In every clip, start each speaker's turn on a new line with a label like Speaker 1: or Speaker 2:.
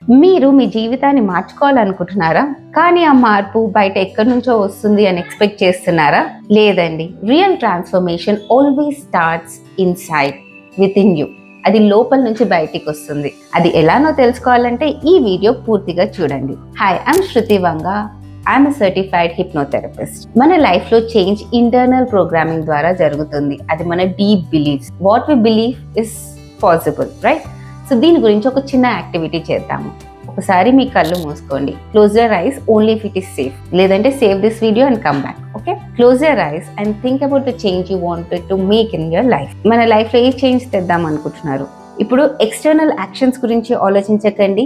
Speaker 1: మీరు మీ జీవితాన్ని మార్చుకోవాలనుకుంటున్నారా? కానీ ఆ మార్పు బయట ఎక్కడి నుంచో వస్తుంది అని ఎక్స్పెక్ట్ చేస్తున్నారా? లేదండి. Real transformation always starts inside, within you. అది లోపల నుంచి బయటికి వస్తుంది. అది ఎలానో తెలుసుకోవాలంటే ఈ వీడియో పూర్తిగా చూడండి. Hi, I'm Shruti Vanga. I'm certified hypnotherapist. మన లైఫ్ లో చేంజ్ ఇంటర్నల్ ప్రోగ్రామింగ్ ద్వారా జరుగుతుంది. అది మన deep beliefs. What we believe is possible, right? So దీని గురించి ఒక చిన్న యాక్టివిటీ చేద్దాము. ఒకసారి మీ కళ్ళు మూసుకోండి. Close your eyes only if it is safe. లేదంటే save this video and come back. Okay, close your eyes and think about the change you wanted to make in your life. మన life లో ఏ change తెద్దాం అనుకుంటున్నారు? ఇప్పుడు external actions గురించి ఆలోచించకండి.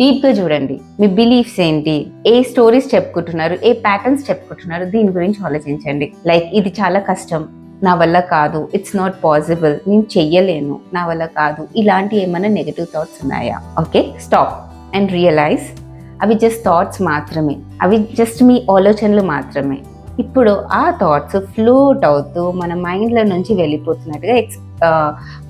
Speaker 1: Deep గా చూడండి. మీ బిలీఫ్స్ ఏంటి, ఏ స్టోరీస్ చెప్పుకుంటున్నారు, ఏ ప్యాటర్న్స్ చెప్పుకుంటున్నారు, దీని గురించి ఆలోచించండి. లైక్ ఇది చాలా కష్టం, నా వల్ల కాదు, ఇట్స్ నాట్ పాసిబుల్, నేను చెయ్యలేను, నా వల్ల కాదు, ఇలాంటి ఏమైనా నెగటివ్ థాట్స్ ఉన్నాయా? ఓకే, స్టాప్ అండ్ రియలైజ్ అవి జస్ట్ థాట్స్ మాత్రమే. అవి జస్ట్ మీ ఆలోచనలు మాత్రమే. ఇప్పుడు ఆ థాట్స్ ఫ్లోట్ అవుతూ మన మైండ్ల నుంచి వెళ్ళిపోతున్నట్టుగా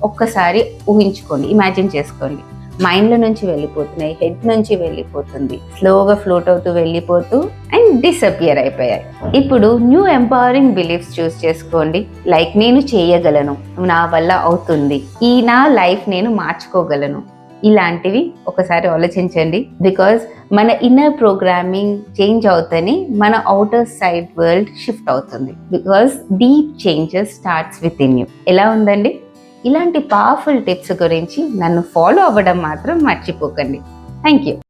Speaker 1: ఒక్కసారి ఊహించుకోండి, ఇమాజిన్ చేసుకోండి. మైండ్ల నుంచి వెళ్ళిపోతున్నాయి, హెడ్ నుంచి వెళ్ళిపోతుంది, స్లోగా ఫ్లోట్ అవుతూ వెళ్ళిపోతూ అండ్ డిసపియర్ అయిపోయాయి. ఇప్పుడు న్యూ ఎంపవరింగ్ బిలీఫ్స్ చూస్ చేసుకోండి. లైక్ నేను చేయగలను, నా వల్ల అవుతుంది, ఈ నా లైఫ్ నేను మార్చుకోగలను, ఇలాంటివి ఒకసారి ఆలోచించండి. బికాజ్ మన ఇన్నర్ ప్రోగ్రామింగ్ చేంజ్ అవుతని మన అవుటర్ సైడ్ వరల్డ్ షిఫ్ట్ అవుతుంది. Because deep changes starts with in you. ఎలా ఉందండి? ఇలాంటి పవర్ఫుల్ టిప్స్ గురించి నన్ను ఫాలో అవ్వడం మాత్రం మర్చిపోకండి. Thank you.